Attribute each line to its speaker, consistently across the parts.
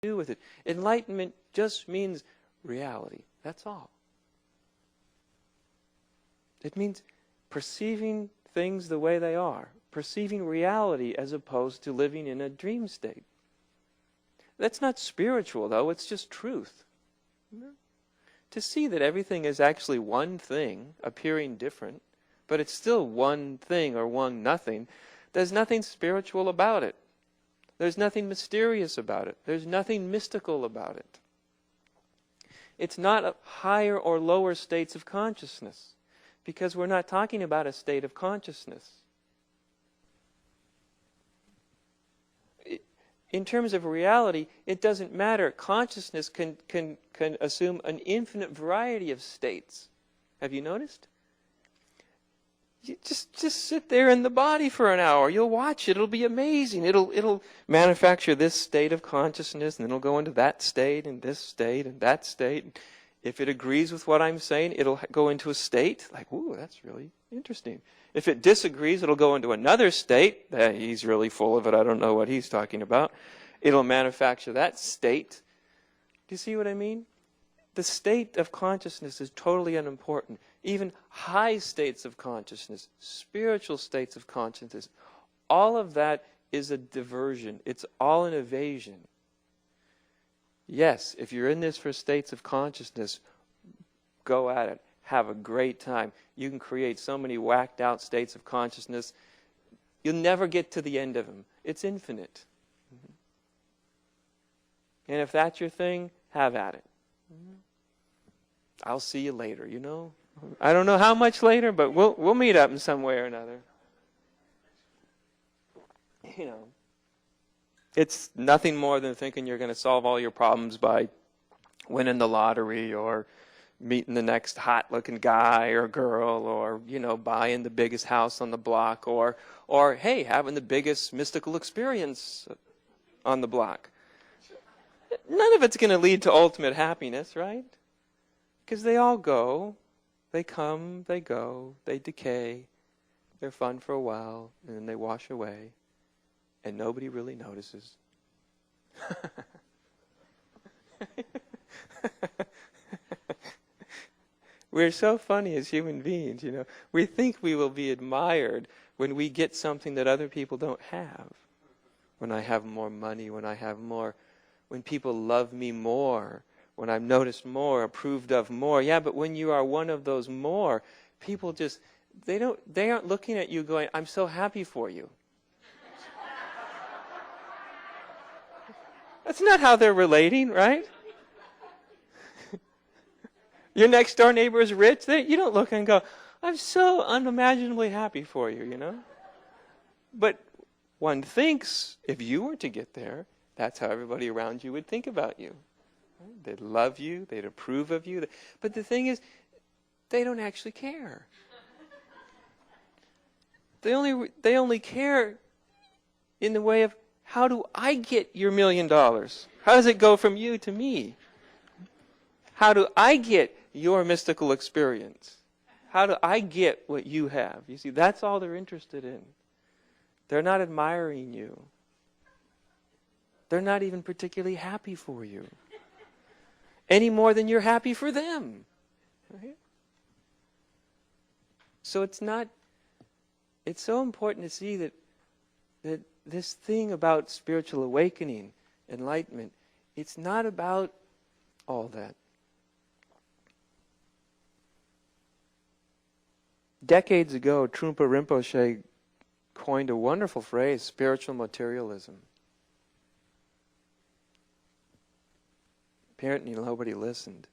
Speaker 1: do with it. Enlightenment just means reality. That's all. It means perceiving things the way they are. Perceiving reality as opposed to living in a dream state. That's not spiritual, though. It's just truth. To see that everything is actually one thing, appearing different, but it's still one thing or one nothing, there's nothing spiritual about it. There's nothing mysterious about it. There's nothing mystical about it. It's not higher or lower states of consciousness, because we're not talking about a state of consciousness. In terms of reality, it doesn't matter. Consciousness can assume an infinite variety of states. Have you noticed? You just sit there in the body for an hour. You'll watch it. It'll be amazing. It'll manufacture this state of consciousness, and then it'll go into that state, and this state, and that state. If it agrees with what I'm saying, it'll go into a state like, ooh, that's really interesting. If it disagrees, it'll go into another state. He's really full of it. I don't know what he's talking about. It'll manufacture that state. Do you see what I mean? The state of consciousness is totally unimportant. Even high states of consciousness, spiritual states of consciousness, all of that is a diversion. It's all an evasion. Yes, if you're in this for states of consciousness, go at it. Have a great time. You can create so many whacked out states of consciousness. You'll never get to the end of them. It's infinite. And if that's your thing, have at it. I'll see you later, you know. I don't know how much later, but we'll meet up in some way or another. You know, it's nothing more than thinking you're going to solve all your problems by winning the lottery or meeting the next hot-looking guy or girl, or, you know, buying the biggest house on the block, or hey, having the biggest mystical experience on the block. None of it's going to lead to ultimate happiness, right? Because they all go. They come, they go, they decay. They're fun for a while, and then they wash away, and nobody really notices. We're so funny as human beings, you know. We think we will be admired when we get something that other people don't have. When I have more money, when people love me more, when I'm noticed more, approved of more. Yeah, but when you are one of those more, people just, they aren't looking at you going, I'm so happy for you. That's not how they're relating, right? Your next door neighbor is rich. You don't look and go, I'm so unimaginably happy for you, you know? But one thinks, if you were to get there, that's how everybody around you would think about you. They'd love you. They'd approve of you. But the thing is, they don't actually care. They only care in the way of, how do I get your $1 million? How does it go from you to me? How do I get your mystical experience? How do I get what you have? You see, that's all they're interested in. They're not admiring you. They're not even particularly happy for you. Any more than you're happy for them. Right? So it's so important to see that this thing about spiritual awakening, enlightenment, it's not about all that. Decades ago, Trungpa Rinpoche coined a wonderful phrase, spiritual materialism. Apparently nobody listened.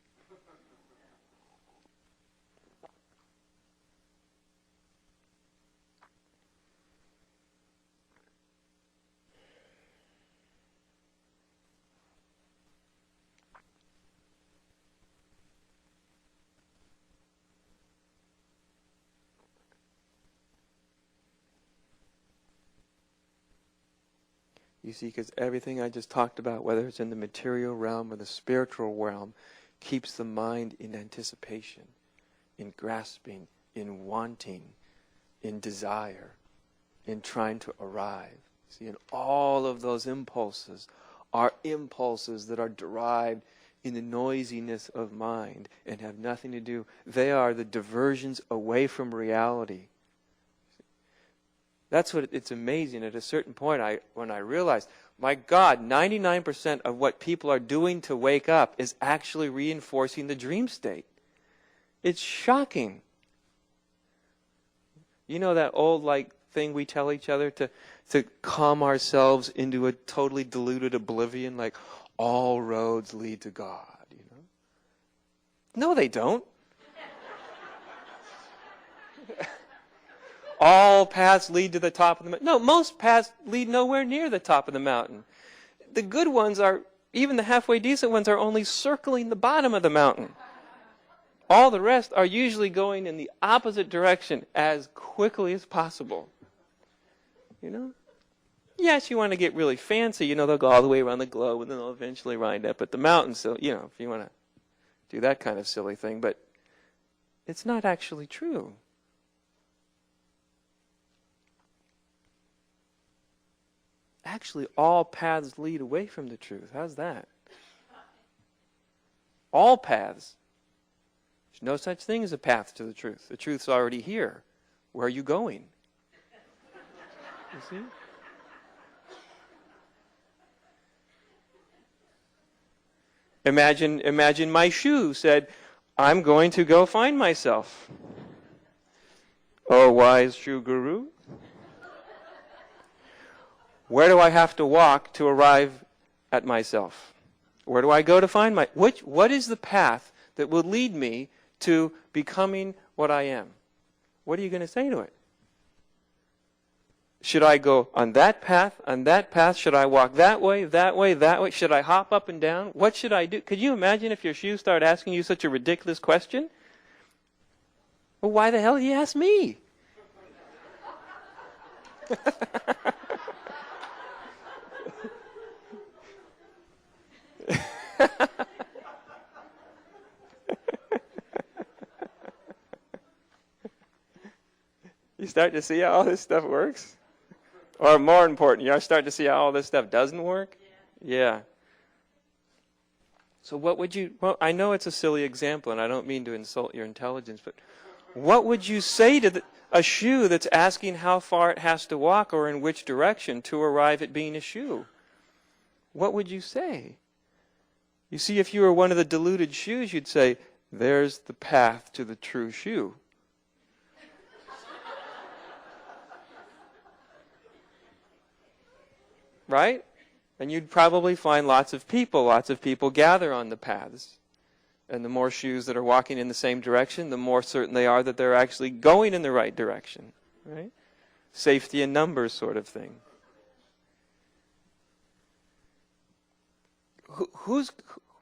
Speaker 1: You see, because everything I just talked about, whether it's in the material realm or the spiritual realm, keeps the mind in anticipation, in grasping, in wanting, in desire, in trying to arrive. See, and all of those impulses, are impulses that are derived in the noisiness of mind and have nothing to do. They are the diversions away from reality. That's what it's amazing. At a certain point, when I realized, my God, 99% of what people are doing to wake up is actually reinforcing the dream state. It's shocking. You know that old thing we tell each other to calm ourselves into a totally deluded oblivion, like all roads lead to God, you know? No, they don't. All paths lead to the top of the mountain. No, most paths lead nowhere near the top of the mountain. The good ones are, even the halfway decent ones, are only circling the bottom of the mountain. All the rest are usually going in the opposite direction as quickly as possible. You know? Yes, you want to get really fancy. You know, they'll go all the way around the globe and then they'll eventually wind up at the mountain. So, you know, if you want to do that kind of silly thing. But it's not actually true. Actually, all paths lead away from the truth. How's that? All paths. There's no such thing as a path to the truth. The truth's already here. Where are you going? You see? Imagine my shoe said, I'm going to go find myself. Oh, wise shoe guru. Where do I have to walk to arrive at myself? Where do I go to find what is the path that will lead me to becoming what I am? What are you going to say to it? Should I go on that path, on that path? Should I walk that way, that way, that way? Should I hop up and down? What should I do? Could you imagine if your shoe started asking you such a ridiculous question? Well, why the hell did he ask me? You start to see how all this stuff works? Or more important, you start to see how all this stuff doesn't work? Yeah. So what would you, well, I know it's a silly example and I don't mean to insult your intelligence, but what would you say to a shoe that's asking how far it has to walk or in which direction to arrive at being a shoe? What would you say? You see, if you were one of the deluded shoes, you'd say, there's the path to the true shoe. Right? And you'd probably find lots of people gather on the paths. And the more shoes that are walking in the same direction, the more certain they are that they're actually going in the right direction. Right? Safety in numbers sort of thing.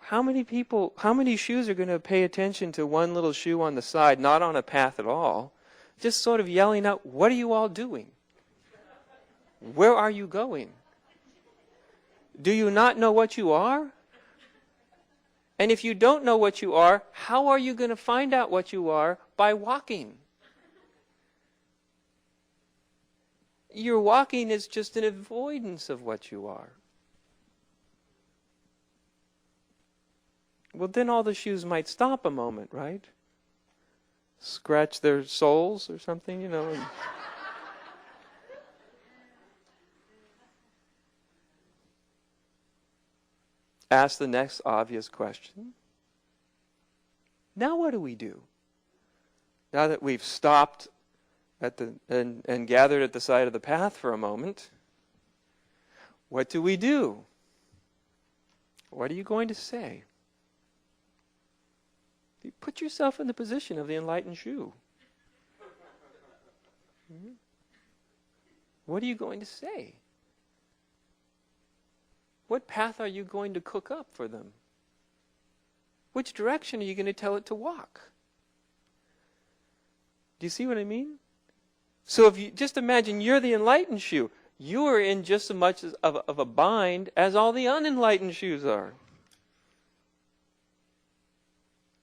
Speaker 1: How many shoes are going to pay attention to one little shoe on the side, not on a path at all, just sort of yelling out, what are you all doing? Where are you going? Do you not know what you are? And if you don't know what you are, how are you going to find out what you are? By walking. Your walking is just an avoidance of what you are. Well, then all the shoes might stop a moment, right? Scratch their soles or something, you know. And ask the next obvious question. Now what do we do? Now that we've stopped and gathered at the side of the path for a moment, what do we do? What are you going to say? You put yourself in the position of the enlightened shoe. What are you going to say? What path are you going to cook up for them? Which direction are you going to tell it to walk? Do you see what I mean? So if you just imagine you're the enlightened shoe, you are in just as much of a bind as all the unenlightened shoes are.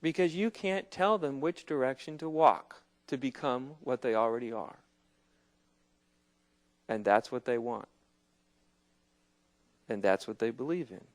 Speaker 1: Because you can't tell them which direction to walk to become what they already are. And that's what they want. And that's what they believe in.